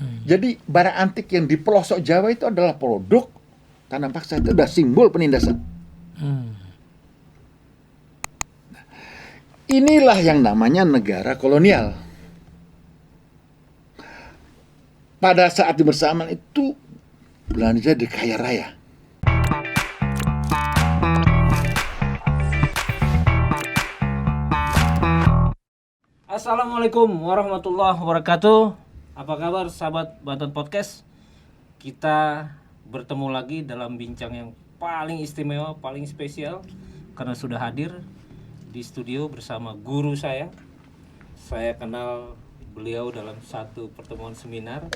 Jadi barang antik yang di pelosok Jawa itu adalah produk tanam paksa, itu udah simbol penindasan. Inilah yang namanya negara kolonial. Pada saat bersamaan itu Belanda jadi kaya raya. Assalamualaikum warahmatullahi wabarakatuh. Apa kabar sahabat Banten Podcast? Kita bertemu lagi dalam bincang yang paling istimewa, paling spesial, karena sudah hadir di studio bersama guru saya. Saya kenal beliau dalam satu pertemuan seminar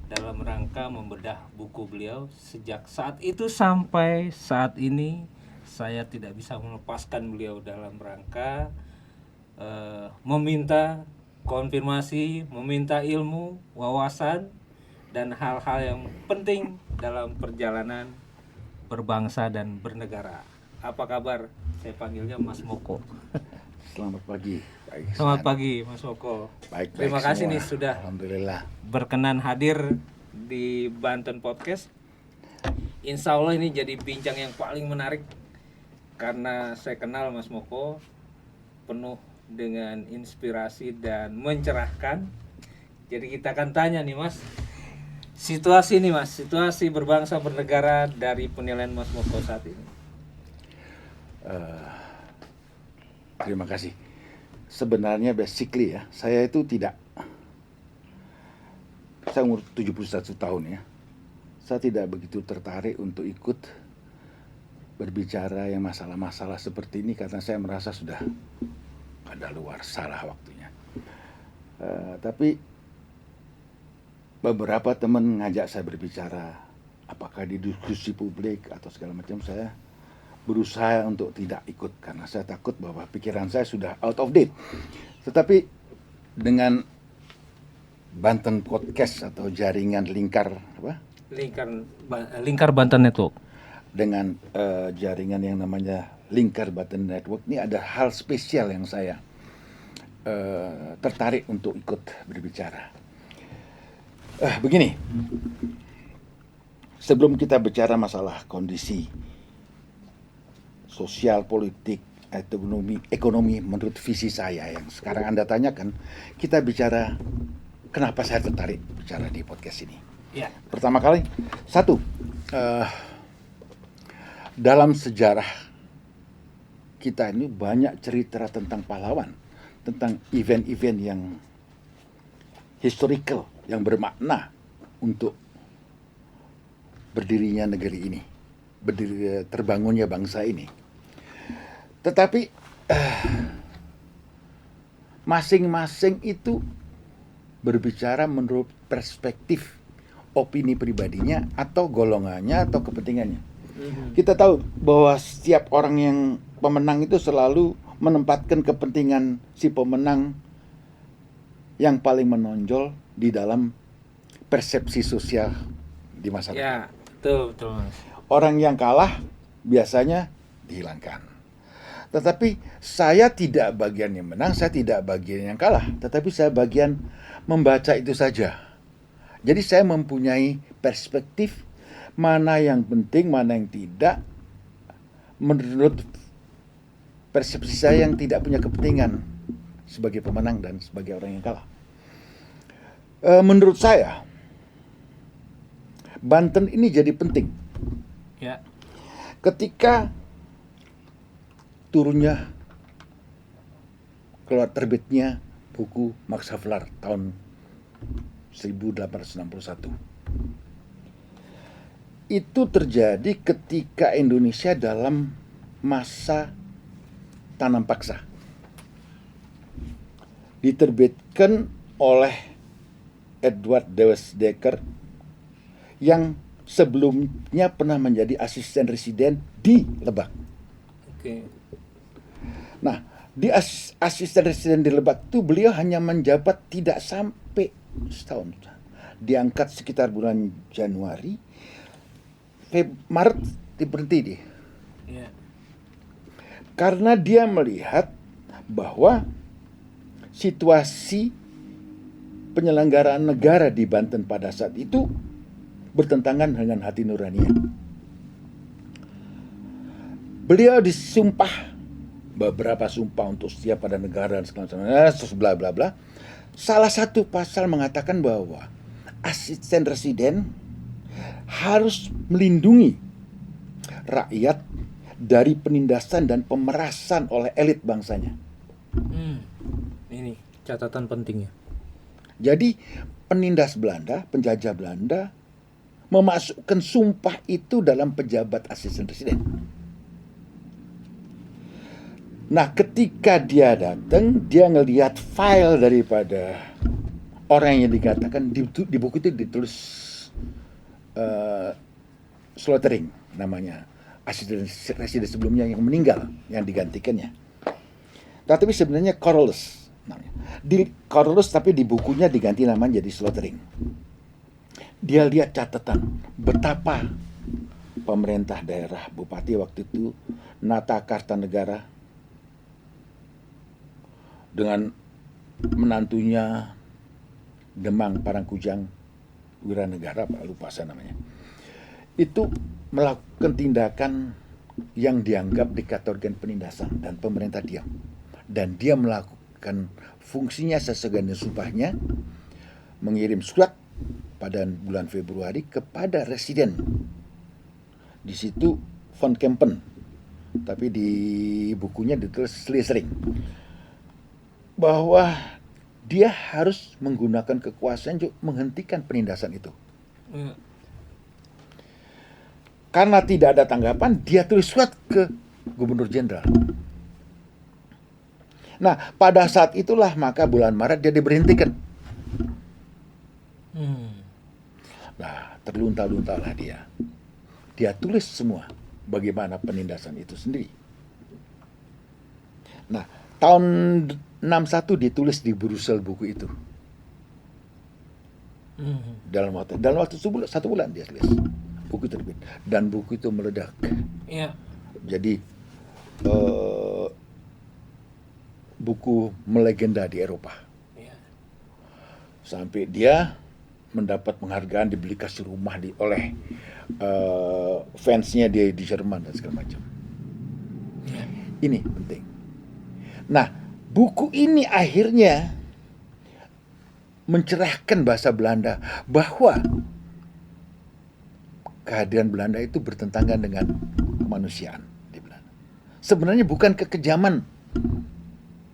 dalam rangka membedah buku beliau. Sejak saat itu sampai saat ini saya tidak bisa melepaskan beliau dalam rangka meminta konfirmasi, meminta ilmu, wawasan, dan hal-hal yang penting dalam perjalanan berbangsa dan bernegara. Apa kabar? Saya panggilnya Mas Moko. Selamat pagi. Baik, Selamat pagi Mas Moko. Baik, Terima kasih semua. nih sudah Alhamdulillah berkenan hadir di Banten Podcast. Insya Allah ini jadi bincang yang paling menarik karena saya kenal Mas Moko penuh dengan inspirasi dan mencerahkan. Jadi kita akan tanya nih Mas, situasi berbangsa bernegara dari penilaian Mas Moko saat ini. Terima kasih. Sebenarnya basically ya, saya itu tidak, saya umur 71 tahun ya, saya tidak begitu tertarik untuk ikut berbicara yang masalah-masalah seperti ini karena saya merasa sudah ada luar salah waktunya. Tapi beberapa teman ngajak saya berbicara, apakah di diskusi publik atau segala macam, saya berusaha untuk tidak ikut karena saya takut bahwa pikiran saya sudah out of date. Tetapi dengan Banten Podcast atau jaringan lingkar Banten Network, dengan jaringan yang namanya Lingkar Banten Network, ini ada hal spesial yang saya tertarik untuk ikut berbicara. Begini, sebelum kita bicara masalah kondisi sosial, politik, ekonomi menurut visi saya yang sekarang Anda tanyakan, kita bicara kenapa saya tertarik bicara di podcast ini. ya. Pertama kali, satu, dalam sejarah kita ini banyak cerita tentang pahlawan, tentang event-event yang historical, yang bermakna untuk berdirinya negeri ini, terbangunnya bangsa ini. Tetapi masing-masing itu berbicara menurut perspektif opini pribadinya atau golongannya atau kepentingannya. Kita tahu bahwa setiap orang yang pemenang itu selalu menempatkan kepentingan si pemenang yang paling menonjol di dalam persepsi sosial di masyarakat. Ya, betul Mas. Orang yang kalah biasanya dihilangkan. Tetapi saya tidak bagian yang menang, saya tidak bagian yang kalah, tetapi saya bagian membaca itu saja. Jadi saya mempunyai perspektif mana yang penting, mana yang tidak, menurut persepsi saya yang tidak punya kepentingan sebagai pemenang dan sebagai orang yang kalah. Menurut saya, Banten ini jadi penting. Ya. Ketika turunnya, keluar terbitnya buku Max Havelaar tahun 1861. Itu terjadi ketika Indonesia dalam masa tanam paksa. Diterbitkan oleh Edward Dewes Dekker yang sebelumnya pernah menjadi asisten residen di Lebak. Oke. Nah, di asisten residen di Lebak itu beliau hanya menjabat tidak sampai setahun. Diangkat sekitar bulan Januari, Maret diberhenti dia. Ya. Karena dia melihat bahwa situasi penyelenggaraan negara di Banten pada saat itu bertentangan dengan hati nuraninya. Beliau disumpah beberapa sumpah untuk setia pada negara dan segala macam, bla bla bla. Salah satu pasal mengatakan bahwa asisten residen harus melindungi rakyat dari penindasan dan pemerasan oleh elit bangsanya. Ini catatan pentingnya. Jadi penindas Belanda, penjajah Belanda memasukkan sumpah itu dalam pejabat asisten residen. Nah, ketika dia datang, dia ngelihat file daripada orang yang dikatakan di buku itu ditulis Slotering namanya, asisten residen sebelumnya yang meninggal, yang digantikannya. Tapi sebenarnya Carolus namanya. Carolus tapi di bukunya diganti namanya jadi Slotering. Dia lihat catatan betapa pemerintah daerah bupati waktu itu Nata Kartanegara dengan menantunya Demang Parangkujang Wiranegara, Pak lupa saya namanya, itu melakukan tindakan yang dianggap dikategorikan penindasan dan pemerintah diam. Dan dia melakukan fungsinya sesuai dengan sumpahnya, mengirim surat pada bulan Februari kepada residen. Di situ von Kempen, tapi di bukunya ditulis Slesering, bahwa dia harus menggunakan kekuasaan untuk menghentikan penindasan itu. Karena tidak ada tanggapan, dia tulis surat ke Gubernur Jenderal. Nah, pada saat itulah maka bulan Maret dia diberhentikan. Nah, terlunta-luntalah dia. Dia tulis semua bagaimana penindasan itu sendiri. Nah, tahun 61 ditulis di Brussels buku itu. Dalam waktu satu bulan dia tulis. Buku terbit dan buku itu meledak. Iya. Jadi buku melegenda di Eropa. Iya. Sampai dia mendapat penghargaan, dibeli kasih rumah oleh fansnya dia di Jerman dan segala macam. Iya. Ini penting. Nah, buku ini akhirnya mencerahkan bahasa Belanda bahwa kehadiran Belanda itu bertentangan dengan kemanusiaan di Belanda. Sebenarnya bukan kekejaman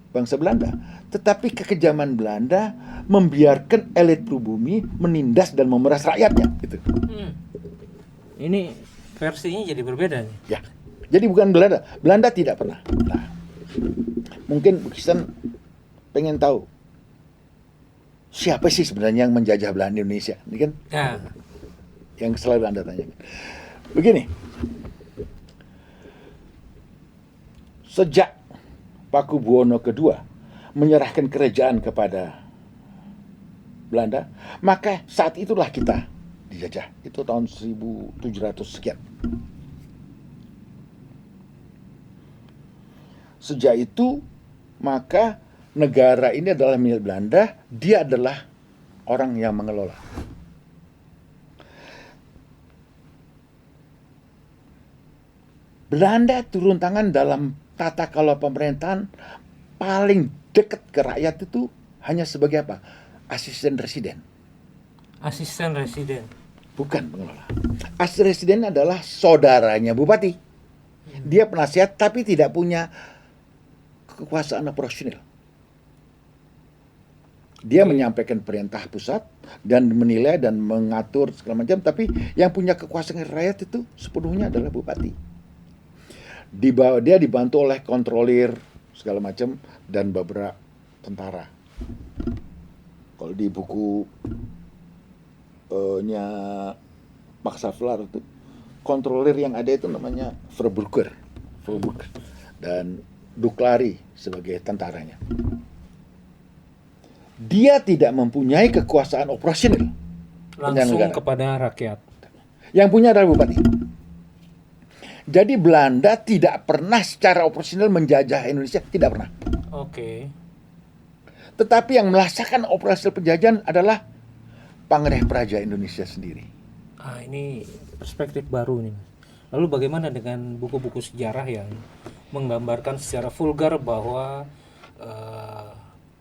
bangsa Belanda, tetapi kekejaman Belanda membiarkan elit pribumi menindas dan memeras rakyatnya. Gitu. Ini versinya jadi berbeda nih. Ya, jadi bukan Belanda. Belanda tidak pernah. Nah, mungkin Bukisan pengen tahu siapa sih sebenarnya yang menjajah Belanda di Indonesia, ini kan? Nah, Yang selalu Anda tanyakan. Begini, sejak Pakubuwono II menyerahkan kerajaan kepada Belanda, maka saat itulah kita dijajah. Itu tahun 1700 sekian. Sejak itu, maka negara ini adalah milik Belanda, dia adalah orang yang mengelola. Belanda turun tangan dalam tata kelola pemerintahan paling dekat ke rakyat itu hanya sebagai apa? Asisten residen. asisten residen. Bukan pengelola. Asisten residen adalah saudaranya bupati. Dia penasihat tapi tidak punya kekuasaan operasional. Dia menyampaikan perintah pusat dan menilai dan mengatur segala macam, tapi yang punya kekuasaan rakyat itu sepenuhnya adalah bupati. Dia dibantu oleh kontrolir segala macam dan beberapa tentara. Kalau di buku nya Max Havelaar itu kontrolir yang ada itu namanya Verburger dan Duclari sebagai tentaranya. Dia tidak mempunyai kekuasaan operasional Langsung kepada rakyat. Yang punya adalah bupati. Jadi Belanda tidak pernah secara operasional menjajah Indonesia, tidak pernah. Oke. Tetapi yang melaksanakan operasi penjajahan adalah Pangereh Praja Indonesia sendiri. Ini perspektif baru nih, Mas. Lalu bagaimana dengan buku-buku sejarah yang menggambarkan secara vulgar bahwa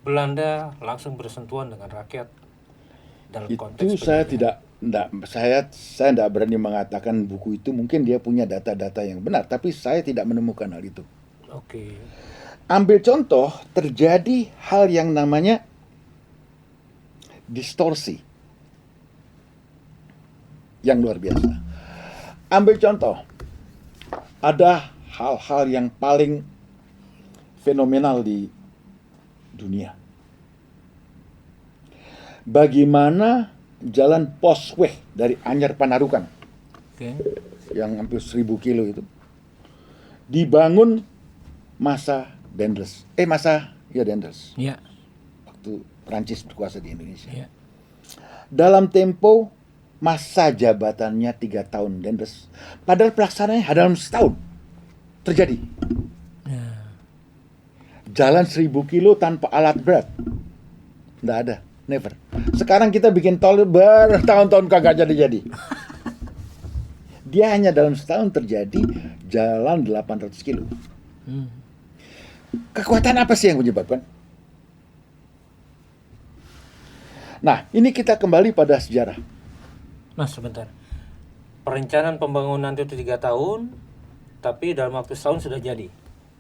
Belanda langsung bersentuhan dengan rakyat dalam konteks Itu saya penjajahan? tidak berani mengatakan buku itu, mungkin dia punya data-data yang benar, tapi saya tidak menemukan hal itu. Oke. Ambil contoh, terjadi hal yang namanya distorsi yang luar biasa. Ambil contoh, ada hal-hal yang paling fenomenal di dunia. Bagaimana jalan Posweh dari Anyar Panarukan Oke. yang hampir 1000 kilo itu dibangun masa Dendels. Dendels. Ya. Waktu Prancis berkuasa di Indonesia. Ya. Dalam tempo masa jabatannya 3 tahun Dendels. Padahal pelaksanaannya dalam setahun terjadi. Ya. Jalan 1000 kilo tanpa alat berat. Nggak ada. Never. Sekarang kita bikin tol bertahun-tahun kagak jadi-jadi. Dia hanya dalam setahun terjadi jalan 800 kilo. Kekuatan apa sih yang menyebabkan? Nah, ini kita kembali pada sejarah. Mas, sebentar. Perencanaan pembangunan itu 3 tahun, tapi dalam waktu setahun sudah jadi.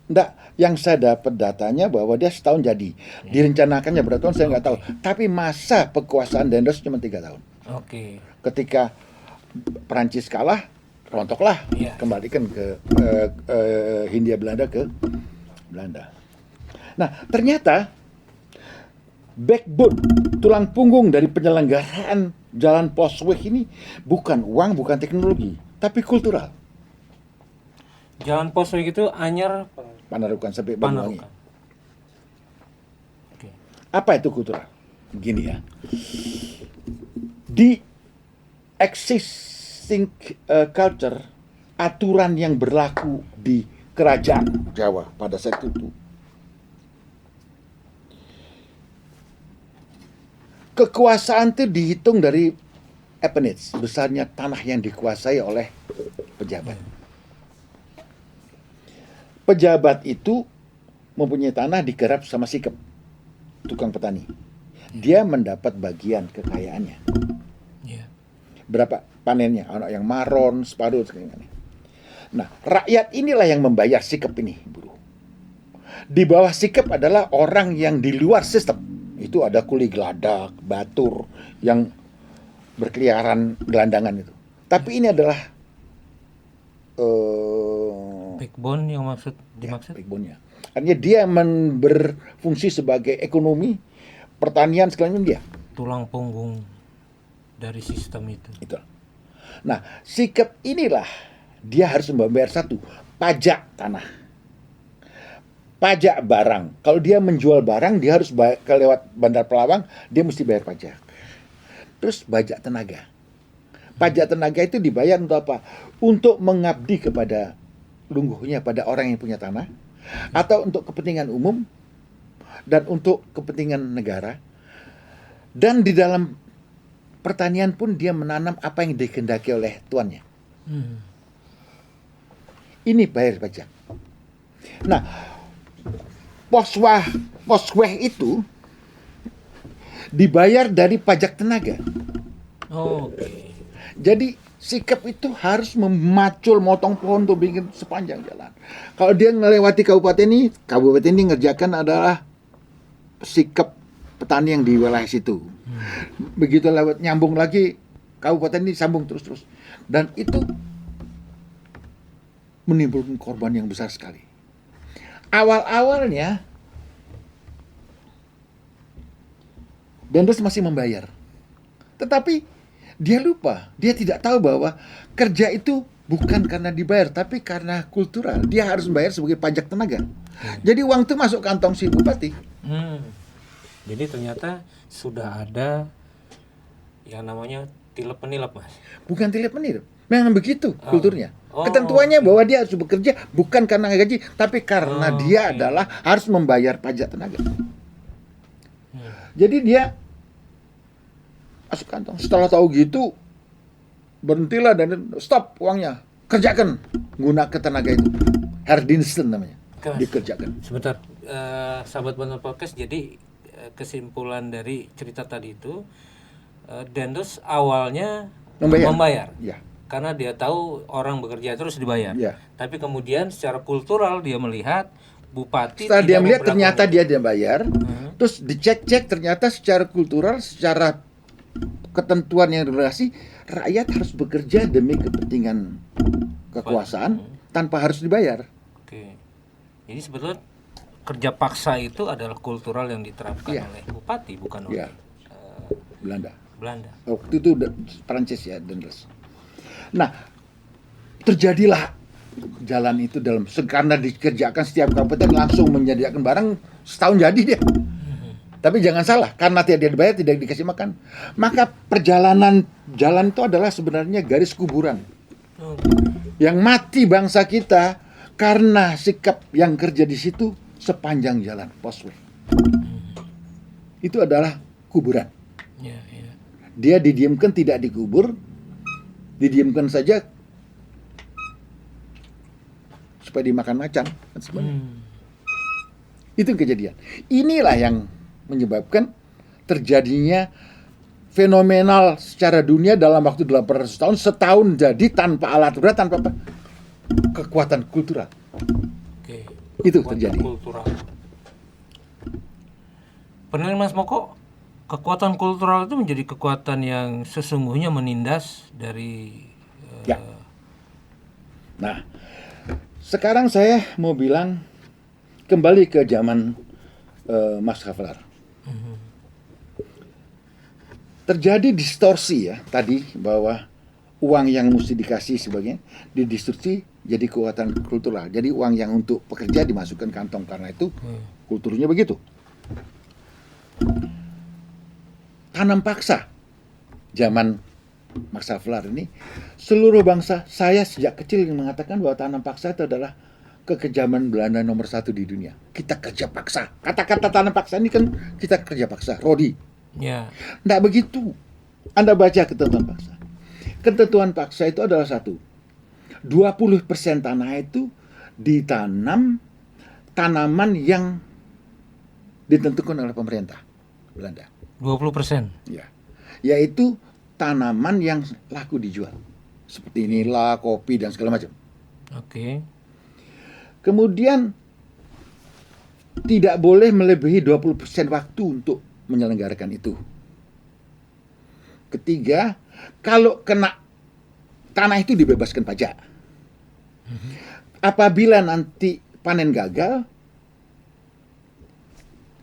Enggak, yang saya dapat datanya bahwa dia setahun jadi. Direncanakannya berapa tahun saya nggak tahu. Tapi masa kekuasaan Dendels cuma 3 tahun. Oke. Ketika Perancis kalah, rontoklah. Iya. Kembalikan ke Hindia Belanda ke Belanda. Nah, ternyata backbone, tulang punggung dari penyelenggaraan jalan Posweh ini bukan uang, bukan teknologi, tapi kultural. Jalan Posweh itu Anyar Panarukan sampai Banyuwangi. Panarukan. Oke. Apa itu kultural? Begini ya. Di existing culture, aturan yang berlaku di kerajaan Jawa pada saat itu, kekuasaan itu dihitung dari appanage, besarnya tanah yang dikuasai oleh pejabat. Pejabat itu mempunyai tanah digarap sama sikep, tukang petani. Dia mendapat bagian kekayaannya. Iya. Berapa panennya? Anak yang maron, separuh, segala. Nah, rakyat inilah yang membayar sikep ini, buruh. Di bawah sikep adalah orang yang di luar sistem. Itu ada kuli geladak, batur, yang berkeliaran gelandangan itu. Tapi ini adalah Backbone yang dimaksud? backbone-nya. Artinya dia berfungsi sebagai ekonomi, pertanian, segala macam dia. Tulang punggung dari sistem itu. Itu. Nah, sikep inilah dia harus membayar satu, pajak tanah. Pajak barang. Kalau dia menjual barang, dia harus lewat Bandar Pelawang, dia mesti bayar pajak. Terus pajak tenaga. Pajak tenaga itu dibayar untuk apa? Untuk mengabdi kepada lungguhnya, pada orang yang punya tanah, atau untuk kepentingan umum, dan untuk kepentingan negara. Dan di dalam pertanian pun dia menanam apa yang dikehendaki oleh tuannya. Ini bayar pajak. Nah, Posweh itu dibayar dari pajak tenaga. Oke. Jadi sikap itu harus memacul, motong pohon untuk bikin sepanjang jalan. Kalau dia melewati kabupaten ini ngerjakan adalah sikap petani yang di wilayah situ. Begitu lewat nyambung lagi kabupaten ini sambung terus. Dan itu menimbulkan korban yang besar sekali. Awal-awalnya Dendels masih membayar. Tetapi dia lupa, dia tidak tahu bahwa kerja itu bukan karena dibayar, tapi karena kultural. Dia harus membayar sebagai pajak tenaga. Jadi uang itu masuk kantong si bupati. Jadi ternyata sudah ada yang namanya tilep penilep, Mas. Bukan tilep menilep. Memang begitu kulturnya. Oh, Ketentuannya bahwa dia harus bekerja bukan karena gaji, tapi karena dia adalah harus membayar pajak tenaga. Jadi dia masuk kantong. Setelah tahu gitu, berhentilah dan stop uangnya. Kerjakan, gunakan tenaga itu. Hardinson namanya. Oke, Mas. Dikerjakan. Sebentar, sahabat Banten Podcast. Jadi kesimpulan dari cerita tadi itu, Dendels awalnya membayar. Ya. Karena dia tahu orang bekerja terus dibayar. Ya. Tapi kemudian secara kultural dia melihat bupati Setelah dia tidak melihat memperlakukan ternyata dia bayar, terus dicek-cek ternyata secara kultural, secara ketentuan yang relasi, rakyat harus bekerja demi kepentingan kekuasaan tanpa harus dibayar. Oke. Jadi sebetulnya kerja paksa itu adalah kultural yang diterapkan Iya. oleh bupati, bukan oleh Iya. Belanda. Belanda. Waktu itu Prancis ya, Dendels. Nah, terjadilah jalan itu karena dikerjakan setiap kabupaten langsung menyediakan barang setahun jadi dia. Tapi jangan salah, karena tidak dibayar tidak dikasih makan. Maka perjalanan jalan itu adalah sebenarnya garis kuburan. Yang mati bangsa kita karena sikap yang kerja di situ sepanjang jalan Postway. Itu adalah kuburan. Ya, ya. Dia didiamkan, tidak dikubur, didiamkan saja supaya dimakan macan dan sebagainya. Itu kejadian. Inilah yang menyebabkan terjadinya fenomenal secara dunia dalam waktu 800 tahun, setahun jadi tanpa alat berat, tanpa apa? Kekuatan kultural. Oke. Itu Kekuatan terjadi. kultural. Benar Mas Moko, kekuatan kultural itu menjadi kekuatan yang sesungguhnya menindas dari Ya. Nah, sekarang saya mau bilang kembali ke zaman Max Havelaar. Terjadi distorsi ya tadi bahwa uang yang mesti dikasih sebagainya didistorsi jadi kekuatan kultural. Jadi uang yang untuk pekerja dimasukkan kantong karena itu kulturnya begitu. Tanam paksa zaman Max Havelaar ini seluruh bangsa, saya sejak kecil mengatakan bahwa tanam paksa itu adalah kekejaman Belanda nomor 1 di dunia. Kita kerja paksa. Kata-kata tanam paksa ini kan kita kerja paksa. Rodi. ya. Tidak begitu. Anda baca ketentuan paksa. Ketentuan paksa itu adalah 20% tanah itu ditanam tanaman yang ditentukan oleh pemerintah Belanda. 20%. Ya. Yaitu tanaman yang laku dijual. Seperti nila, kopi, dan segala macam. Oke. Kemudian tidak boleh melebihi 20% waktu untuk menyelenggarakan itu. Ketiga, kalau kena tanah itu dibebaskan pajak. Apabila nanti panen gagal,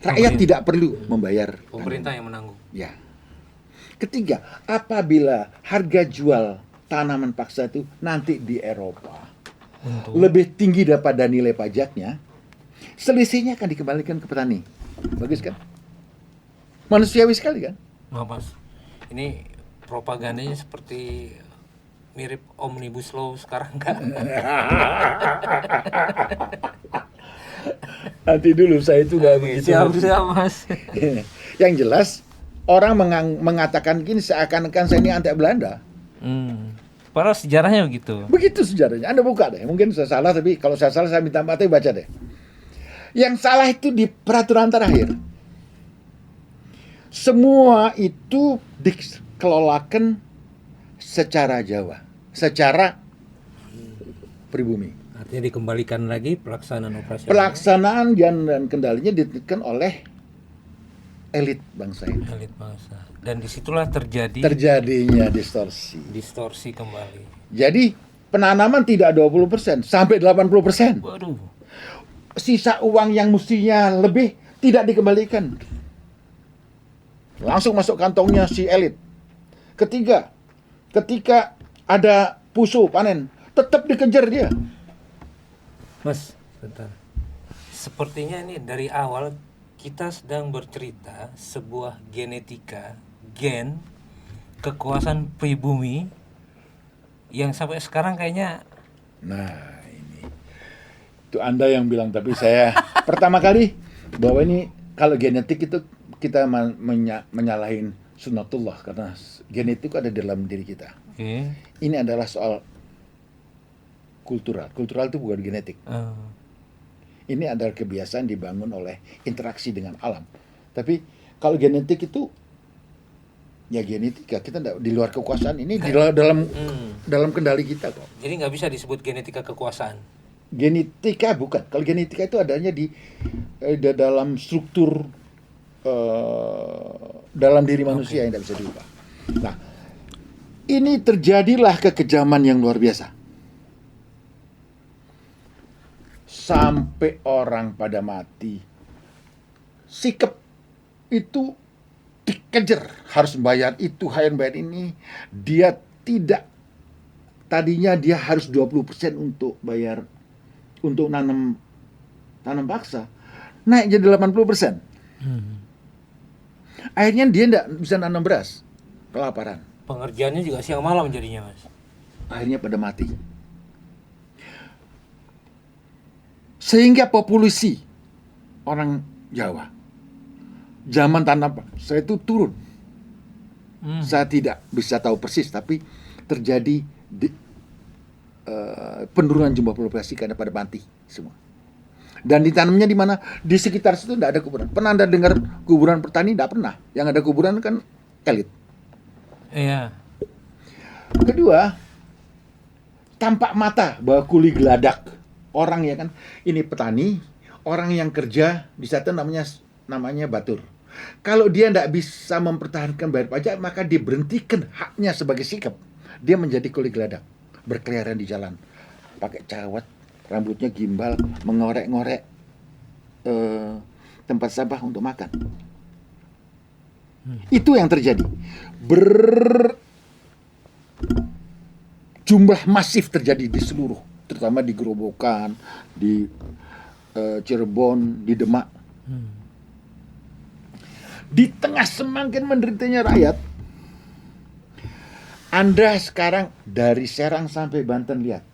rakyat tidak perlu membayar. Pemerintah yang menanggung. Ya. Ketiga, apabila harga jual tanaman paksa itu nanti di Eropa lebih tinggi daripada nilai pajaknya, selisihnya akan dikembalikan ke petani. Bagus kan? Manusiawi sekali kan? Maaf Mas, ini propagandanya seperti mirip Omnibus Law sekarang kan? Nanti dulu saya itu nggak begitu. Siap Mas. Yang jelas orang mengatakan gini seakan-akan saya ini anti Belanda. Padahal sejarahnya begitu. Begitu sejarahnya. Anda buka deh. Mungkin saya salah, tapi kalau saya salah saya minta maaf, tapi baca deh. Yang salah itu di peraturan terakhir. Semua itu dikelolakan secara Jawa, secara pribumi. Artinya dikembalikan lagi pelaksanaan operasi. Pelaksanaan dan kendalinya ditentukan oleh elit bangsa ini. Elit bangsa. Dan disitulah Terjadinya distorsi kembali. Jadi penanaman tidak 20%, sampai 80%. Waduh. Sisa uang yang mestinya lebih tidak dikembalikan. Langsung masuk kantongnya si elit. Ketiga, ketika ada pusuh panen, tetap dikejar dia. Mas, bentar. Sepertinya ini dari awal kita sedang bercerita sebuah genetika, gen, kekuasaan pribumi yang sampai sekarang kayaknya. Nah, ini. Itu Anda yang bilang, tapi saya pertama kali bahwa ini kalau genetik itu kita menyalahin sunnatullah karena genetik ada dalam diri kita. Oke. Ini adalah soal kultural. Kultural itu bukan genetik. Ini adalah kebiasaan dibangun oleh interaksi dengan alam. Tapi kalau genetik itu ya genetika, kita di luar kekuasaan ini dalam kendali kita kok. Jadi nggak bisa disebut genetika kekuasaan. Genetika bukan. Kalau genetika itu adanya di dalam struktur dalam diri manusia yang tidak bisa diubah. Nah, ini terjadilah kekejaman yang luar biasa. Sampai orang pada mati. Sikap itu dikejar, harus bayar itu, harus bayar ini. Dia tidak, tadinya dia harus 20% untuk bayar, untuk tanam paksa, naik jadi 80%. Akhirnya dia tidak bisa nanam beras, kelaparan. Pengerjaannya juga siang malam jadinya, Mas. Akhirnya pada mati. Sehingga populasi orang Jawa zaman tanam paksa itu turun. Saya tidak bisa tahu persis, tapi terjadi penurunan jumlah populasi karena pada mati semua. Dan ditanamnya di mana? Di sekitar situ tidak ada kuburan. Pernah Anda dengar kuburan petani? Tidak pernah. Yang ada kuburan kan elit. Iya. Kedua, tampak mata bahwa kuli geladak orang ya kan, ini petani, orang yang kerja di sana namanya batur. Kalau dia tidak bisa mempertahankan bayar pajak, maka diberhentikan haknya sebagai sikap. Dia menjadi kuli geladak, berkeliaran di jalan, pakai cawat, rambutnya gimbal, mengorek-ngorek tempat sampah untuk makan. Itu yang terjadi. Jumlah masif terjadi di seluruh, terutama di Gerobokan, di Cirebon, di Demak. Di tengah semakin menderitanya rakyat, Anda sekarang dari Serang sampai Banten lihat,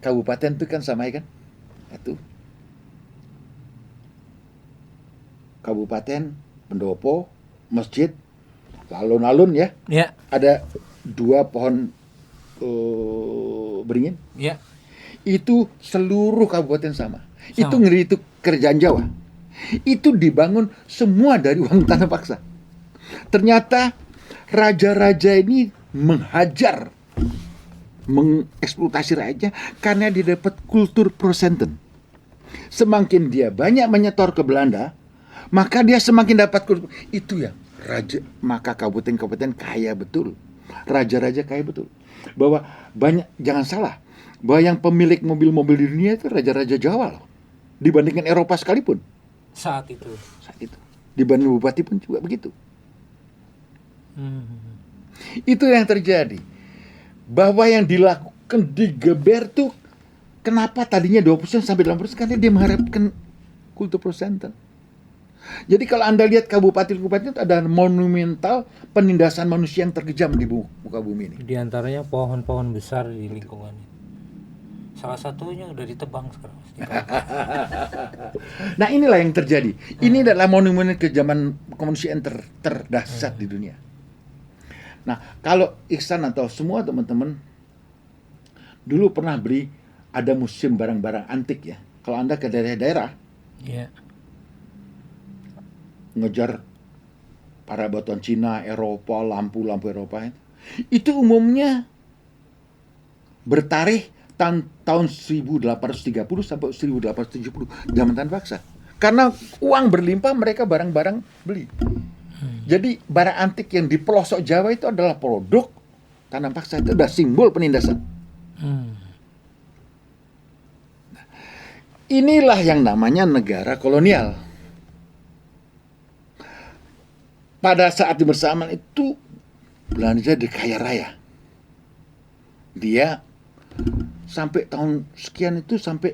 kabupaten itu kan sama ya kan? Itu kabupaten, pendopo, masjid, alun-alun ya. Ya. Ada 2 pohon beringin. Ya. Itu seluruh kabupaten sama. Itu ngeri, itu kerjaan Jawa. Itu dibangun semua dari uang tanah paksa. Ternyata raja-raja ini menghajar, mengeksploitasi rakyatnya karena dia dapat kultur prosenten. Semakin dia banyak menyetor ke Belanda, maka dia semakin dapat kultur. Itu ya raja, maka kabupaten-kabupaten kaya betul. Raja-raja kaya betul. Bahwa banyak, jangan salah, bahwa yang pemilik mobil-mobil di dunia itu raja-raja Jawa loh. Dibandingkan Eropa sekalipun. Saat itu. Dibanding bupati pun juga begitu. Itu yang terjadi. Bahwa yang dilakukan digeber tuh, kenapa tadinya 20% sampai 80%? Karena dia mengharapkan kultur prosenten. Jadi kalau Anda lihat kabupaten-kabupaten itu ada monumental penindasan manusia yang terkejam di muka bumi ini. Di antaranya pohon-pohon besar di lingkungan. Salah satunya udah ditebang sekarang. Nah inilah yang terjadi. Ini adalah monumen kejaman kemanusiaan terdahsyat di dunia. Nah kalau Iksan atau semua teman-teman dulu pernah beli, ada museum barang-barang antik ya. Kalau Anda ke daerah-daerah, ya, ngejar para batuan Cina, Eropa, lampu-lampu Eropa itu umumnya bertarikh tahun 1830 sampai 1870 zaman tanah paksa. Karena uang berlimpah, mereka barang-barang beli. Jadi barang antik yang di pelosok Jawa itu adalah produk tanah paksa, itu adalah simbol penindasan. Inilah yang namanya negara kolonial. Pada saat bersamaan itu Belanda kaya raya. Dia sampai tahun sekian itu, sampai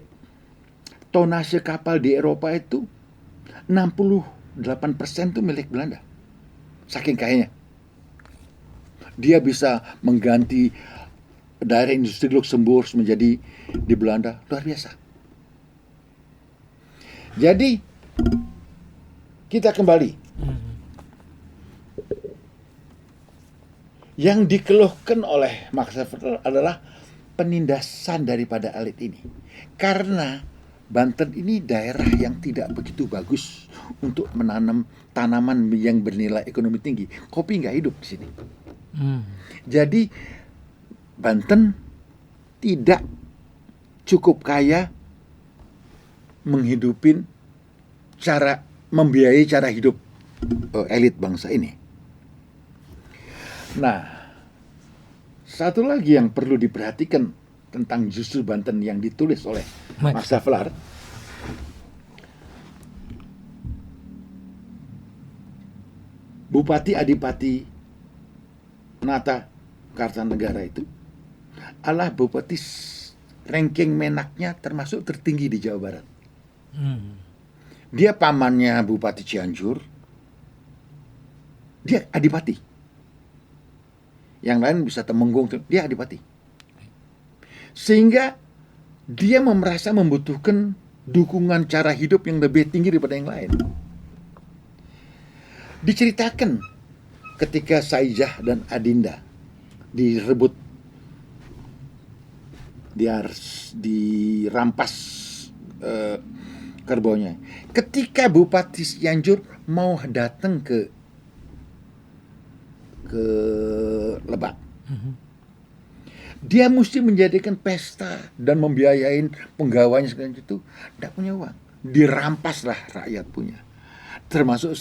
tonase kapal di Eropa itu 68% itu milik Belanda. Saking kayanya. Dia bisa mengganti daerah industri Luxembourg menjadi di Belanda. Luar biasa. Jadi kita kembali. Yang dikeluhkan oleh Max Weber adalah penindasan daripada elit ini. Karena Banten ini daerah yang tidak begitu bagus untuk menanam tanaman yang bernilai ekonomi tinggi. Kopi nggak hidup di sini. Jadi Banten tidak cukup kaya menghidupin membiayai cara hidup elit bangsa ini. Nah, satu lagi yang perlu diperhatikan tentang justru Banten yang ditulis oleh Max Havelaar, Bupati Adipati Nata Kartanegara itu adalah bupati ranking menaknya termasuk tertinggi di Jawa Barat. Dia pamannya Bupati Cianjur, dia adipati. Yang lain bisa Temenggung, dia adipati. Sehingga dia merasa membutuhkan dukungan cara hidup yang lebih tinggi daripada yang lain. Diceritakan ketika Saijah dan Adinda direbut, dirampas kerbaunya. Ketika Bupati Cianjur mau datang ke Lebak, dia mesti menjadikan pesta dan membiayain penggawanya segala itu, tidak punya uang. Dirampaslah rakyat punya, termasuk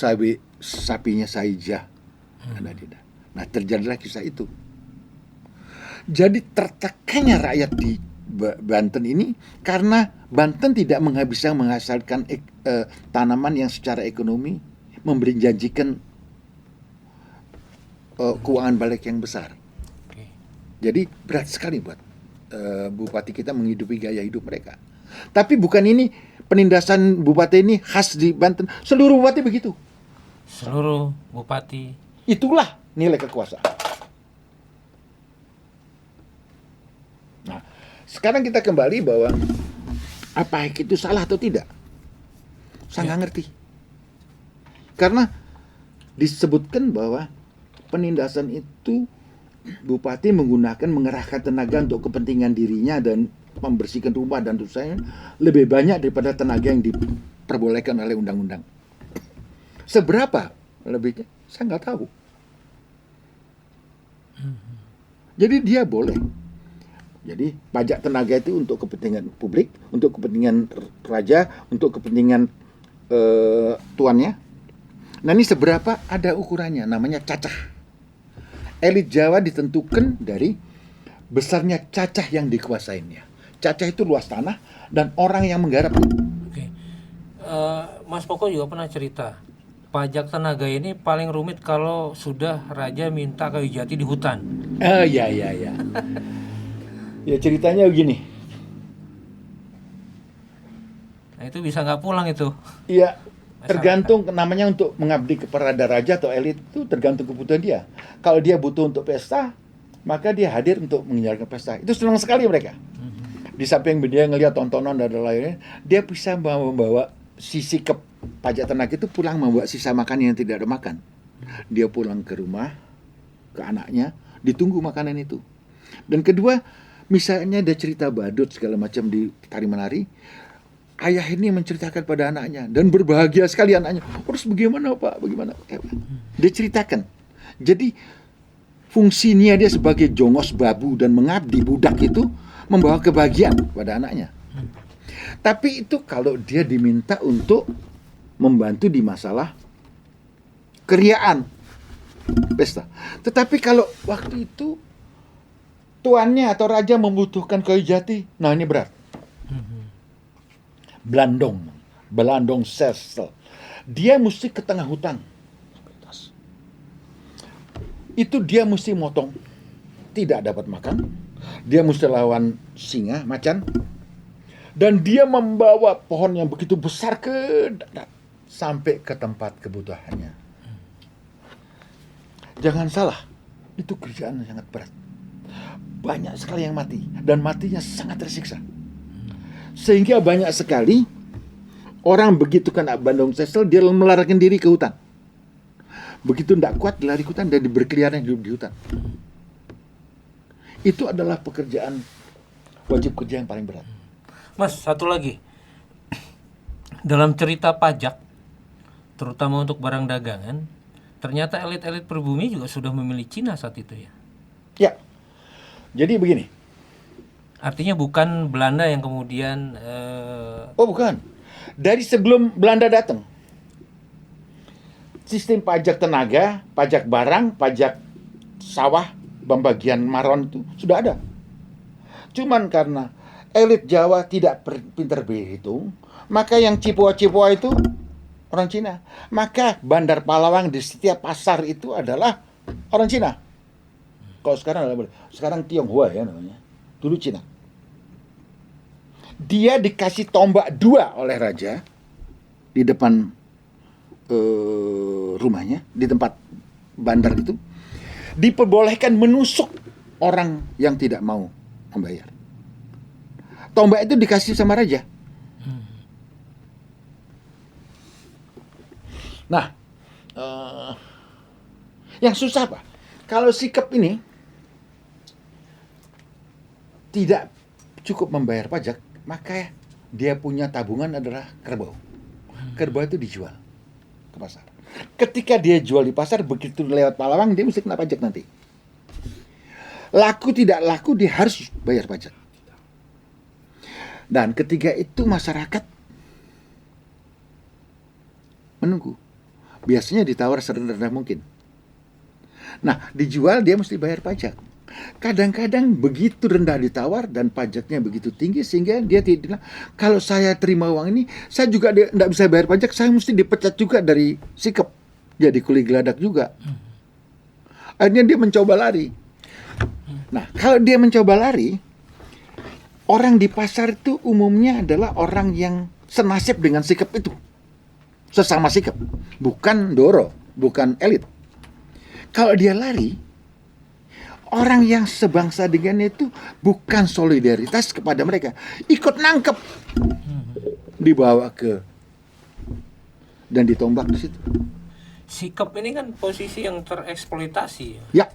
sapinya Saijah dan Adinda. Nah, terjadilah kisah itu. Jadi tertekannya rakyat di Banten ini karena Banten tidak bisa menghasilkan tanaman yang secara ekonomi memberi janjikan keuangan balik yang besar. Jadi berat sekali buat bupati kita menghidupi gaya hidup mereka. Tapi bukan ini penindasan bupati ini khas di Banten. Seluruh bupati begitu. Seluruh bupati. Itulah nilai kekuasaan. Nah, sekarang kita kembali bahwa apa itu salah atau tidak? Saya nggak ngerti. Karena disebutkan bahwa penindasan itu bupati mengerahkan tenaga untuk kepentingan dirinya dan membersihkan rumah dan sebagainya lebih banyak daripada tenaga yang diperbolehkan oleh undang-undang. Seberapa lebihnya? Saya nggak tahu. Jadi dia boleh. Jadi pajak tenaga itu untuk kepentingan publik, untuk kepentingan raja, untuk kepentingan tuannya. Nah, ini seberapa ada ukurannya, namanya cacah. Elit Jawa ditentukan dari besarnya cacah yang dikuasainya. Cacah itu luas tanah dan orang yang menggarap. Oke. Mas Poko juga pernah cerita, pajak tenaga ini paling rumit kalau sudah raja minta kayu jati di hutan. Ya. Ya ceritanya begini. Nah, itu bisa nggak pulang itu. Iya, tergantung namanya untuk mengabdi kepada raja atau elit itu tergantung kebutuhan dia. Kalau dia butuh untuk pesta, maka dia hadir untuk menyelenggarakan pesta. Itu senang sekali mereka. Di samping dia ngelihat tontonan dan lain-lain, dia bisa membawa sisi ke pajak tenaga itu pulang membawa sisa makan yang tidak ada makan. Dia pulang ke rumah, ke anaknya, ditunggu makanan itu. Dan kedua, misalnya ada cerita badut segala macam di tari menari, ayah ini menceritakan pada anaknya dan berbahagia sekali anaknya. Terus bagaimana Pak? Bagaimana? Dia ceritakan. Jadi fungsinya dia sebagai jongos babu dan mengabdi budak itu membawa kebahagiaan pada anaknya. Tapi itu kalau dia diminta untuk membantu di masalah keriaan pesta. Tetapi kalau waktu itu tuannya atau raja membutuhkan kayu jati, nah ini berat. Belandong sesel. Dia mesti ke tengah hutan. Itu dia mesti motong. Tidak dapat makan. Dia mesti lawan singa, macan. Dan dia membawa pohon yang begitu besar ke darat sampai ke tempat kebutuhannya. Jangan salah, itu kerjaan yang sangat berat. Banyak sekali yang mati dan matinya sangat tersiksa. Sehingga banyak sekali orang begitu kena bandong sesel dia melarikan diri ke hutan. Begitu tidak kuat lari ke hutan dan berkeliaran hidup di hutan. Itu adalah pekerjaan wajib kerja yang paling berat. Mas, satu lagi. Dalam cerita pajak, terutama untuk barang dagangan, ternyata elit-elit pribumi juga sudah memilih Cina saat itu ya. Ya, jadi begini. Artinya bukan Belanda yang kemudian Oh bukan, dari sebelum Belanda datang, sistem pajak tenaga, pajak barang, pajak sawah, pembagian maron itu sudah ada. Cuman karena elit Jawa tidak pintar berhitung, maka yang Cipoa-Cipoa itu orang Cina. Maka Bandar Palawang di setiap pasar itu adalah orang Cina. Kalau sekarang Tionghoa ya namanya. Dulu Cina. Dia dikasih tombak 2 oleh raja di depan rumahnya, di tempat bandar itu. Diperbolehkan menusuk orang yang tidak mau membayar. Tombak itu dikasih sama raja. Nah, yang susah apa? Kalau sikap ini tidak cukup membayar pajak, maka dia punya tabungan adalah kerbau. Kerbau itu dijual ke pasar. Ketika dia jual di pasar, begitu lewat Palawang, dia mesti kena pajak nanti. Laku tidak laku, dia harus bayar pajak. Dan ketika itu masyarakat menunggu. Biasanya ditawar serendah mungkin. Nah, dijual dia mesti bayar pajak. Kadang-kadang begitu rendah ditawar dan pajaknya begitu tinggi sehingga dia tidak, kalau saya terima uang ini, saya juga tidak bisa bayar pajak, saya mesti dipecat juga dari sikap. Jadi kuli geladak juga. Akhirnya dia mencoba lari. Nah, kalau dia mencoba lari, orang di pasar itu umumnya adalah orang yang senasib dengan sikap itu. Sesama sikap. Bukan doro, bukan elit. Kalau dia lari, orang yang sebangsa dengannya itu bukan solidaritas kepada mereka. Ikut nangkep. Dibawa ke dan ditombak di situ. sikap ini kan posisi yang tereksploitasi ya. Ya.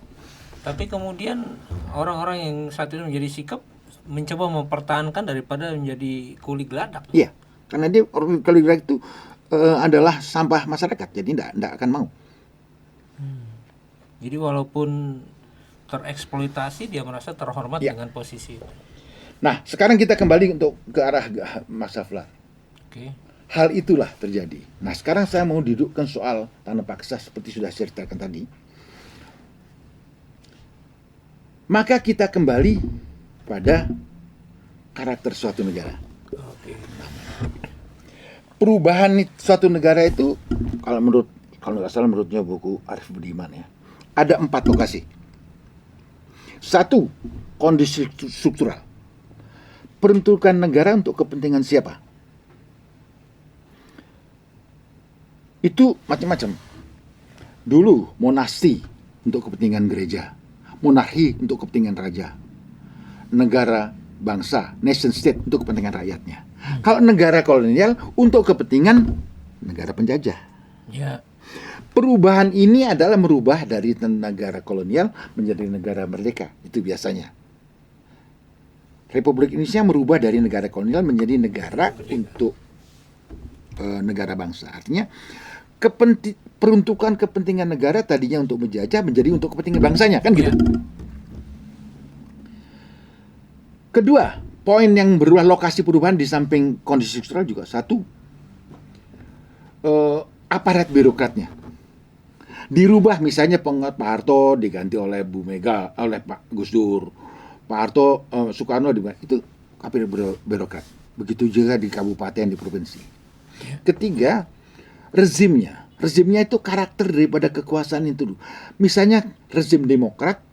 Tapi kemudian orang-orang yang saat itu menjadi sikap mencoba mempertahankan daripada menjadi kuli geladak. Iya. Karena dia orang kuli geladak itu adalah sampah masyarakat. Jadi tidak akan mau. Jadi walaupun tereksploitasi dia merasa terhormat Ya. dengan posisi itu. Nah, sekarang kita kembali untuk ke arah Mas Saflan. Oke. Hal itulah terjadi. Nah, sekarang saya mau dudukkan soal tanah paksa seperti sudah saya ceritakan tadi. Maka kita kembali pada karakter suatu negara. Oke. Perubahan suatu negara itu, kalau nggak salah menurutnya buku Arif Budiman ya, ada 4 lokasi. 1, kondisi struktural. Peruntukan negara untuk kepentingan siapa? Itu macam-macam. Dulu monarki untuk kepentingan gereja, monarki untuk kepentingan raja, negara bangsa, nation state untuk kepentingan rakyatnya. Kalau negara kolonial untuk kepentingan negara penjajah. Ya. Perubahan ini adalah merubah dari negara kolonial menjadi negara merdeka. Itu biasanya. Republik Indonesia merubah dari negara kolonial menjadi negara untuk negara bangsa. Artinya peruntukan kepentingan negara tadinya untuk menjajah menjadi untuk kepentingan bangsanya, kan gitu. Kedua, poin yang berubah lokasi perubahan di samping kondisi struktural juga 1, aparat birokratnya. Dirubah, misalnya Pak Harto diganti oleh Bu Mega, oleh Pak Gus Dur. Pak Harto, Soekarno diganti, itu aparat birokrat. Begitu juga di kabupaten, di provinsi. Ketiga, rezimnya. Rezimnya itu karakter daripada kekuasaan itu. Misalnya rezim demokrat,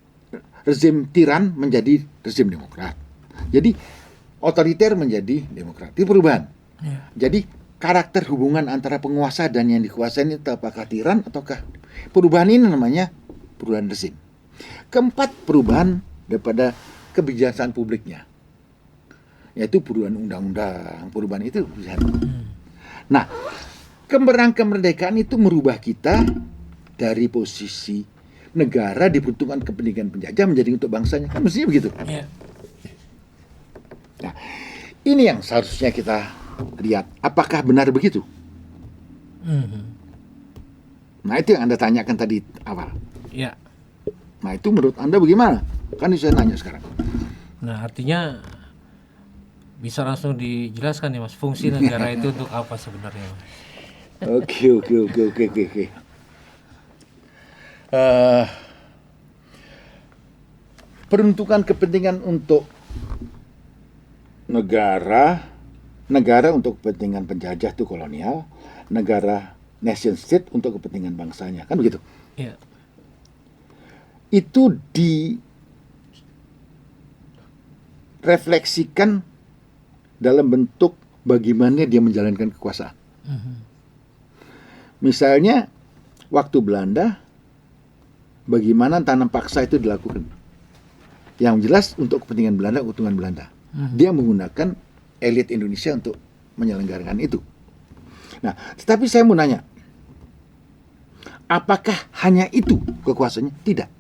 rezim tiran menjadi rezim demokrat. Jadi otoriter menjadi demokrat. Itu perubahan. Jadi karakter hubungan antara penguasa dan yang dikuasai itu apakah tiran ataukah perubahan ini namanya perubahan rezim. Keempat, perubahan daripada kebijakan publiknya, yaitu perubahan undang-undang. Perubahan itu nah, kemerdekaan itu merubah kita dari posisi negara diperuntukkan kepentingan penjajah menjadi untuk bangsanya. Kan mestinya begitu. Iya. Nah, ini yang seharusnya kita lihat. Apakah benar begitu? Nah, itu yang Anda tanyakan tadi awal. Iya. Nah, itu menurut Anda bagaimana? Kan ini saya nanya sekarang. Nah, artinya bisa langsung dijelaskan ya Mas, fungsi negara itu untuk apa sebenarnya Mas? Oke. Peruntukan kepentingan untuk negara untuk kepentingan penjajah itu kolonial, negara nation state untuk kepentingan bangsanya, kan begitu? Iya. Itu direfleksikan dalam bentuk bagaimana dia menjalankan kekuasaan. Misalnya waktu Belanda, bagaimana tanam paksa itu dilakukan. Yang jelas untuk kepentingan Belanda, keuntungan Belanda. Dia menggunakan elit Indonesia untuk menyelenggarakan itu. Nah, tetapi saya mau nanya, apakah hanya itu kekuasaannya? Tidak.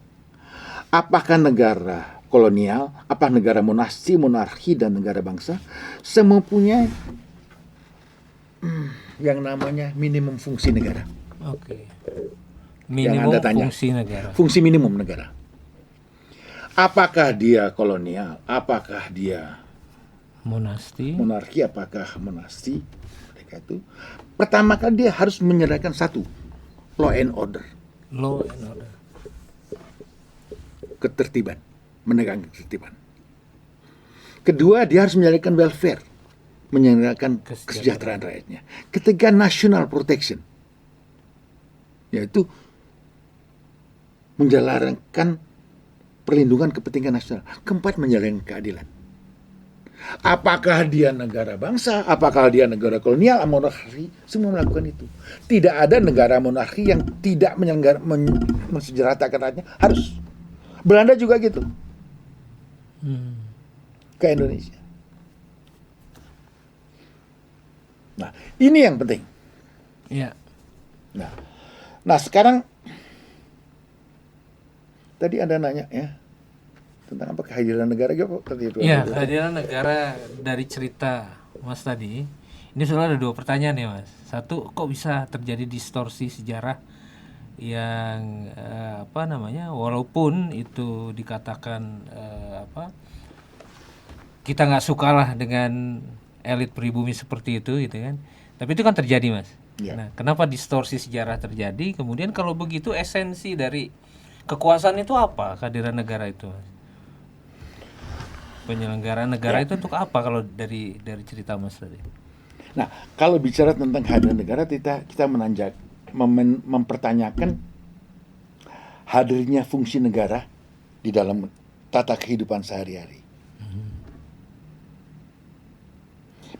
Apakah negara kolonial, apa negara monarki dan negara bangsa semua punya yang namanya minimum fungsi negara? Oke. Yang Minimum Anda tanya. fungsi negara. Fungsi minimum negara. Apakah dia kolonial? Apakah dia Monarki. monarki? Apakah monarki? Mereka itu pertama kali dia harus menyediakan satu, law and order, Law and order. ketertiban, menegakkan ketertiban. Kedua, dia harus menyediakan welfare, menyediakan kesejahteraan rakyatnya. Ketiga, national protection, yaitu menjalankan perlindungan kepentingan nasional. Keempat, menjalankan keadilan. Apakah dia negara bangsa, apakah dia negara kolonial, monarki, semua melakukan itu. Tidak ada negara monarki yang tidak mensejahterakan rakyatnya. Harus. Belanda juga gitu. Ke Indonesia. Nah, ini yang penting. Iya. Nah, sekarang tadi Anda nanya ya tentang apa kehadiran negara gitu tadi itu. Iya, kehadiran negara dari cerita Mas tadi. Ini sebenarnya ada dua pertanyaan ya Mas. Satu, kok bisa terjadi distorsi sejarah yang walaupun itu dikatakan kita nggak sukalah dengan elit pribumi seperti itu gitu kan, tapi itu kan terjadi Mas. Ya. Nah, kenapa distorsi sejarah terjadi? Kemudian kalau begitu esensi dari kekuasaan itu apa? Kehadiran negara itu Mas? Penyelenggaraan negara itu untuk apa kalau dari cerita Mas tadi? Nah, kalau bicara tentang kehadiran negara, kita mempertanyakan hadirnya fungsi negara di dalam tata kehidupan sehari-hari.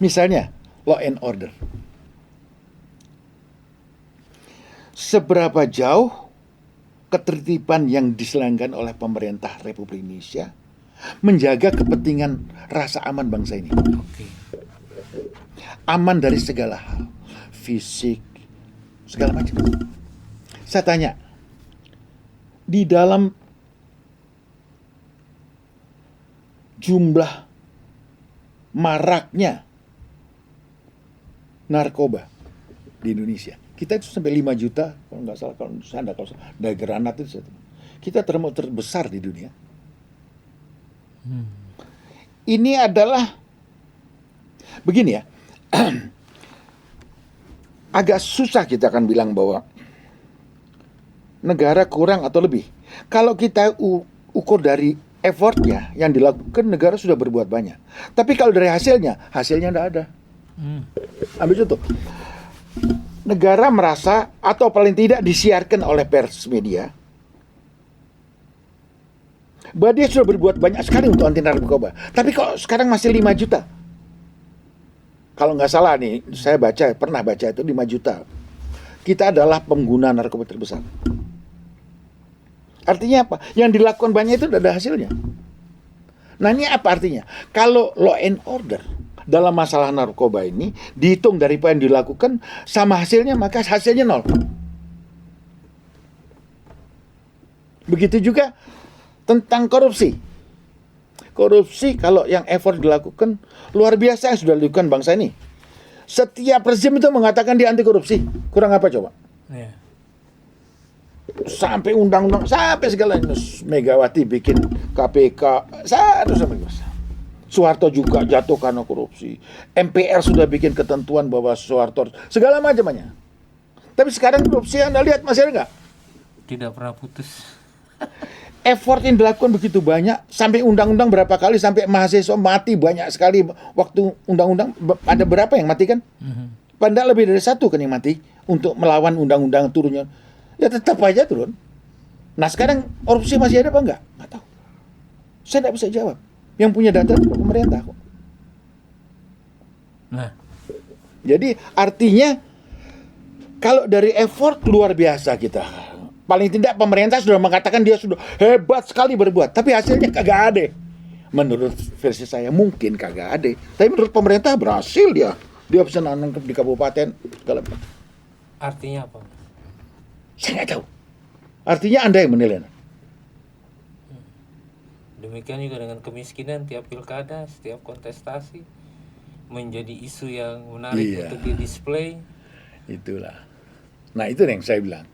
Misalnya, law and order. Seberapa jauh ketertiban yang diselenggarakan oleh pemerintah Republik Indonesia menjaga kepentingan rasa aman bangsa ini? Oke. Aman dari segala hal, fisik, segala macam. Saya tanya, di dalam jumlah maraknya narkoba di Indonesia, kita itu sampai 5 juta, kalau nggak salah, kalau dari granat itu, kita termasuk terbesar di dunia. Ini adalah begini ya. Agak susah kita akan bilang bahwa negara kurang atau lebih. Kalau kita ukur dari effortnya yang dilakukan, negara sudah berbuat banyak. Tapi kalau dari hasilnya tidak ada. Ambil contoh, negara merasa atau paling tidak disiarkan oleh pers media bahwa dia sudah berbuat banyak sekali untuk anti narkoba. Tapi kok sekarang masih 5 juta? Kalau nggak salah nih, saya pernah baca itu 5 juta. Kita adalah pengguna narkoba terbesar. Artinya apa? Yang dilakukan banyak itu tidak ada hasilnya. Nah, ini apa artinya? Kalau law and order dalam masalah narkoba ini dihitung dari apa yang dilakukan sama hasilnya, maka hasilnya nol. Begitu juga tentang korupsi. Korupsi kalau yang effort dilakukan luar biasa yang sudah dilakukan bangsa ini. Setiap rezim itu mengatakan dia anti korupsi. Kurang apa coba? Iya. Sampai undang-undang, sampai segala Megawati bikin KPK, satu sampai Soeharto juga jatuh karena korupsi. MPR sudah bikin ketentuan bahwa Soeharto segala macamnya. Tapi sekarang korupsi Anda lihat masih ada nggak? Tidak pernah putus. Effort yang dilakukan begitu banyak, sampai undang-undang berapa kali, sampai mahasiswa mati banyak sekali waktu undang-undang. Ada berapa yang mati kan? Padahal lebih dari satu kan yang mati untuk melawan undang-undang turunnya. Ya tetap aja turun. Nah sekarang korupsi masih ada apa enggak? Nggak tahu. Saya nggak bisa jawab. Yang punya data itu pemerintah kok. Nah, Jadi artinya kalau dari effort luar biasa kita. Paling tidak pemerintah sudah mengatakan dia sudah hebat sekali berbuat. Tapi hasilnya kagak ada. Menurut versi saya mungkin kagak ada. Tapi menurut pemerintah berhasil dia. Dia bisa nanam di kabupaten. artinya apa? Saya nggak tahu. Artinya Anda yang menilai. Demikian juga dengan kemiskinan, tiap pilkada, setiap kontestasi menjadi isu yang menarik Iya. untuk di-display. Itulah. Nah itu yang saya bilang.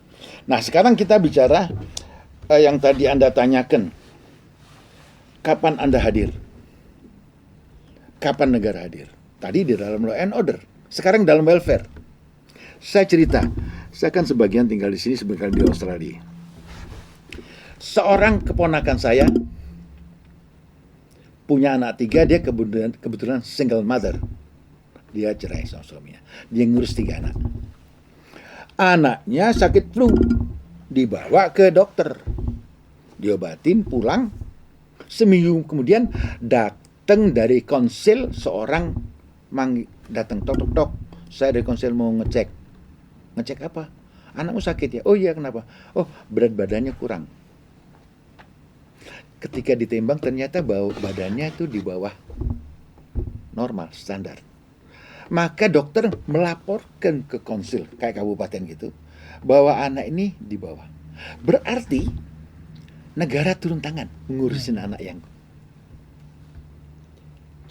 Nah sekarang kita bicara yang tadi Anda tanyakan. Kapan Anda hadir? Kapan negara hadir? Tadi di dalam law and order. Sekarang dalam welfare. Saya cerita. Saya kan sebagian tinggal di sini, sebagian di Australia. Seorang keponakan saya punya anak 3, dia kebetulan single mother. Dia cerai sama suaminya. Dia ngurus 3 anak. Anaknya sakit flu. Dibawa ke dokter. Diobatin, pulang. Seminggu kemudian datang dari konsil seorang datang tok. Saya dari konsil mau ngecek. Ngecek apa? Anakmu sakit ya? Oh iya, kenapa? Oh, berat badannya kurang. Ketika ditimbang ternyata badannya itu di bawah normal, standar. Maka dokter melaporkan ke konsil, kayak kabupaten gitu, bahwa anak ini di bawah. Berarti negara turun tangan ngurusin anak yang.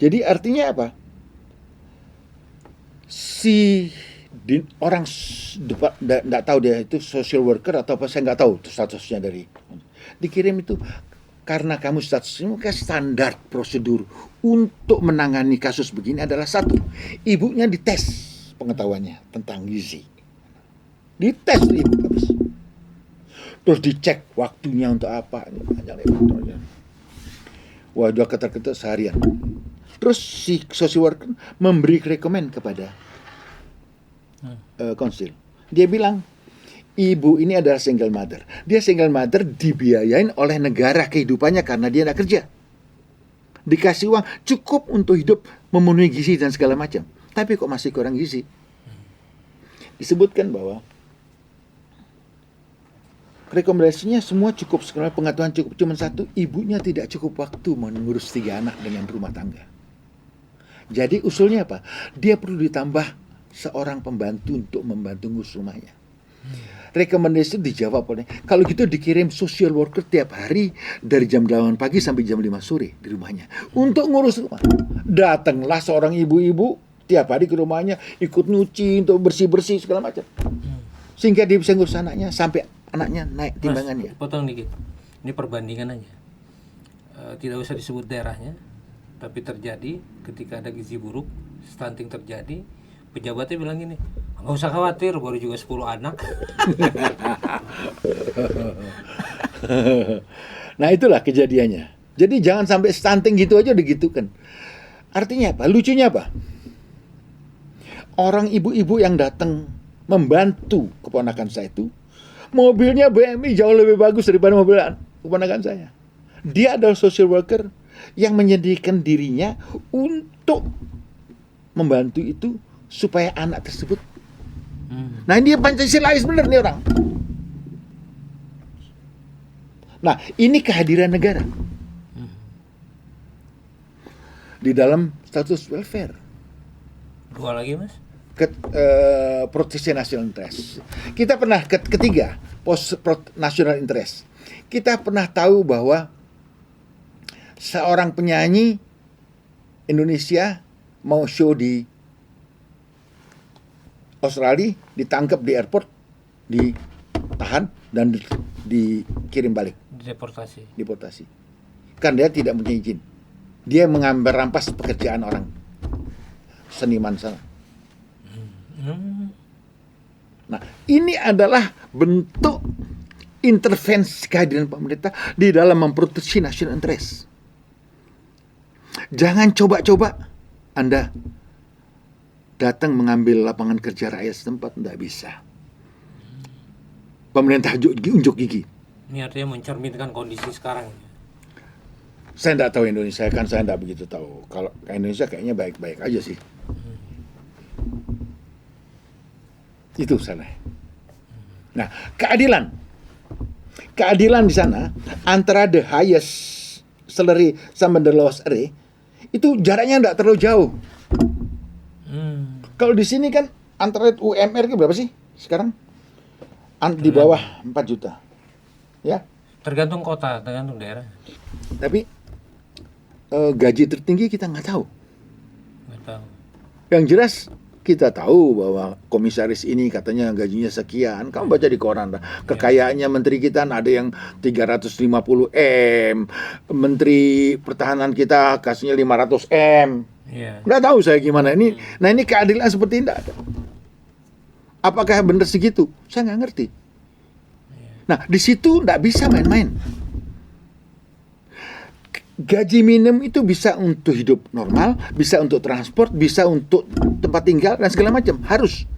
Jadi artinya apa? Orang nggak tahu dia itu social worker atau apa, saya nggak tahu statusnya dari. Dikirim itu. Karena kamu statusnya standar prosedur untuk menangani kasus begini adalah satu, ibunya dites pengetahuannya tentang gizi, dites ibu habis, terus dicek waktunya untuk apa, wah udah ketar-ketar seharian, terus si social worker memberi rekomend kepada konsil, dia bilang ibu ini adalah single mother. Dia single mother dibiayain oleh negara kehidupannya karena dia tidak kerja. Dikasih uang cukup untuk hidup, memenuhi gizi dan segala macam. Tapi kok masih kurang gizi? Disebutkan bahwa rekomendasinya semua cukup, sekarang pengetahuan cukup. Cuma satu, ibunya tidak cukup waktu mengurus 3 anak dengan rumah tangga. Jadi usulnya apa? Dia perlu ditambah seorang pembantu untuk membantu ngurus rumahnya. Rekomendasi dijawab oleh, kalau gitu dikirim social worker tiap hari dari jam 8 pagi sampai jam 5 sore di rumahnya untuk ngurus rumah. Datanglah seorang ibu-ibu tiap hari ke rumahnya, ikut nyuci, untuk bersih-bersih segala macam. Sehingga dia bisa ngurus anaknya sampai anaknya naik timbangannya. Mas, potong dikit. Ini perbandingan aja. Tidak usah disebut daerahnya, tapi terjadi ketika ada gizi buruk, stunting terjadi, pejabatnya bilang gini, nggak usah khawatir, baru juga 10 anak. Nah itulah kejadiannya. Jadi jangan sampai stunting gitu aja digitukan. Artinya apa? Lucunya apa? Orang ibu-ibu yang datang membantu keponakan saya itu, mobilnya BMW jauh lebih bagus daripada mobil keponakan saya. Dia adalah social worker yang menyediakan dirinya untuk membantu itu supaya anak tersebut. Nah ini Pancasilais bener nih orang. Nah ini kehadiran negara di dalam status welfare. 2 lagi mas? Proteksi national interest. Kita pernah ketiga national interest. Kita pernah tahu bahwa seorang penyanyi Indonesia mau show di Australia, ditangkap di airport, ditahan dan dikirim balik, deportasi. Karena dia tidak punya izin. Dia mengambil rampas pekerjaan orang seniman sana. Nah, ini adalah bentuk intervensi kehadiran pemerintah di dalam memproteksi national interest. Jangan coba-coba Anda datang mengambil lapangan kerja rakyat setempat, tidak bisa. Pemerintah unjuk gigi. Ini artinya mencerminkan kondisi sekarang. Saya tidak tahu Indonesia, kan saya tidak begitu tahu. Kalau Indonesia kayaknya baik-baik aja sih. Itu sana. Nah, keadilan di sana antara the highest salary sama the lowest rate itu jaraknya tidak terlalu jauh. Kalau di sini kan antara UMR itu berapa sih sekarang? Di bawah 4 juta. Ya. Tergantung kota, tergantung daerah. Tapi gaji tertinggi kita nggak tahu. Nggak tahu. Yang jelas kita tahu bahwa komisaris ini katanya gajinya sekian. Kamu baca di koran, kekayaannya menteri kita ada yang 350 M, menteri pertahanan kita kasihnya 500 M. Nggak tahu saya gimana ini. Nah, ini keadilan seperti ini nggak ada. Apakah benar segitu? Saya nggak ngerti. Nah, di situ nggak bisa main-main. Gaji minimum itu bisa untuk hidup normal, bisa untuk transport, bisa untuk tempat tinggal, dan segala macam. Harus.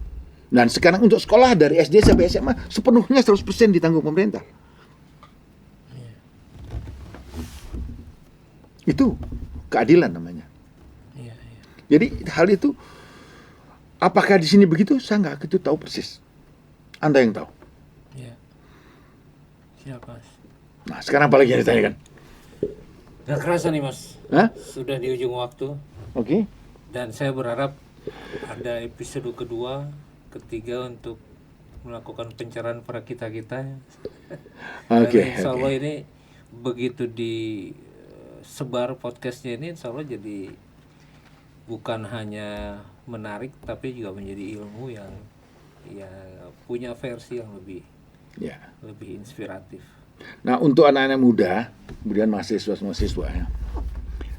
Dan sekarang untuk sekolah dari SD sampai SMA, sepenuhnya 100% ditanggung pemerintah. Itu keadilan namanya. Jadi hal itu, apakah di sini begitu? Saya nggak gitu tahu persis. Anda yang tahu. Siapa? Nah, sekarang apa lagi yang ditanyakan? Gak kerasa nih Mas, Hah? sudah di ujung waktu. Oke. Dan saya berharap ada episode kedua, ketiga untuk melakukan pencerahan pada kita-kita. Oke. Insya Allah ini begitu disebar podcastnya ini, insya Allah jadi bukan hanya menarik, tapi juga menjadi ilmu yang ya punya versi yang lebih inspiratif. Nah, untuk anak-anak muda, kemudian mahasiswa ya,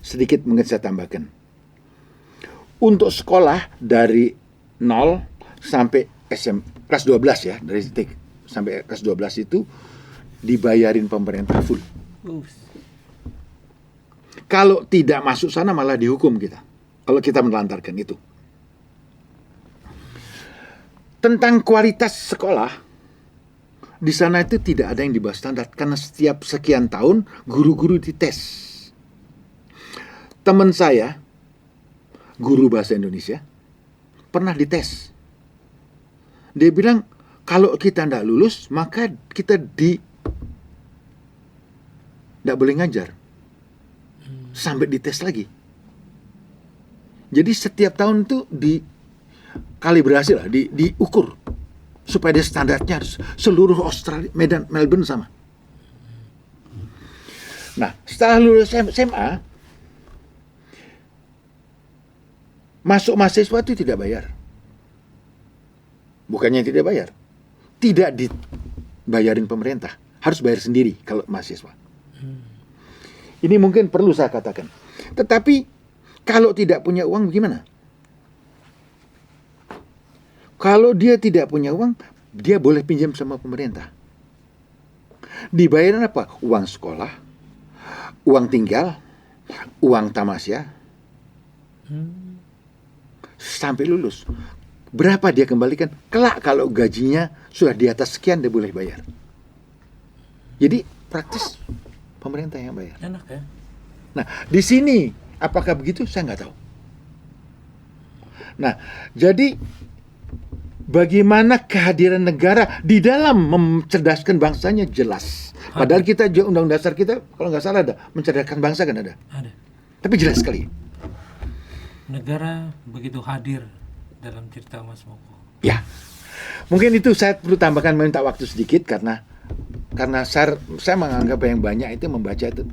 sedikit mungkin saya tambahkan. Untuk sekolah dari 0 sampai kelas 12 ya, dari titik sampai kelas 12 itu dibayarin pemerintah full. Kalau tidak masuk sana malah dihukum kita. Kalau kita menelantarkan itu. Tentang kualitas sekolah, di sana itu tidak ada yang di bawah standar karena setiap sekian tahun guru-guru dites. Teman saya, guru bahasa Indonesia, pernah dites. Dia bilang kalau kita tidak lulus maka kita tidak boleh ngajar sampai dites lagi. Jadi setiap tahun itu dikalibrasi lah, diukur. Supaya dia standarnya harus seluruh Australia, Melbourne sama. Nah, setelah lulus SMA, masuk mahasiswa itu tidak bayar. Bukannya tidak bayar. Tidak dibayarin pemerintah. Harus bayar sendiri kalau mahasiswa. Ini mungkin perlu saya katakan. Tetapi, kalau tidak punya uang bagaimana? Kalau dia tidak punya uang, dia boleh pinjam sama pemerintah. Dibayarin apa? Uang sekolah, uang tinggal, uang tamasya, sampai lulus. Berapa dia kembalikan? Kelak kalau gajinya sudah di atas sekian, dia boleh bayar. Jadi praktis pemerintah yang bayar. Enak ya? Nah, di sini apakah begitu? Saya nggak tahu. Nah, jadi bagaimana kehadiran negara di dalam mencerdaskan bangsanya jelas. Padahal kita undang dasar kita kalau nggak salah ada mencerdaskan bangsa kan ada. Ada. Tapi jelas sekali. Negara begitu hadir dalam cerita Mas Moko. Ya. Mungkin itu saya perlu tambahkan minta waktu sedikit karena karena saya menganggap yang banyak itu membaca itu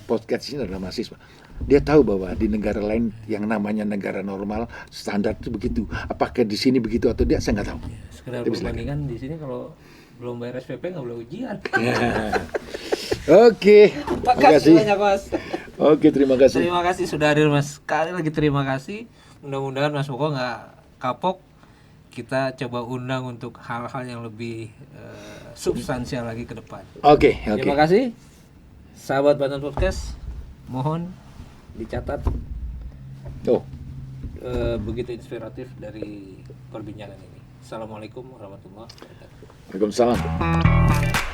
podcast ini adalah mahasiswa. Dia tahu bahwa di negara lain yang namanya negara normal standar itu begitu. Apakah di sini begitu atau tidak, saya nggak tahu. Sekedar Tapi silakan. perbandingan di sini kalau belum bayar SPP nggak boleh ujian. Oke, terima Makasih kasih. banyak Mas. Oke, terima kasih. Terima kasih sudah hadir Mas. Sekali lagi terima kasih. Mudah-mudahan Mas Moko nggak kapok. Kita coba undang untuk hal-hal yang lebih substansial lagi ke depan. Oke. Terima kasih. Sahabat Banten Podcast, mohon dicatat Oh, begitu inspiratif dari perbincangan ini. Assalamualaikum warahmatullahi wabarakatuh. Waalaikumsalam.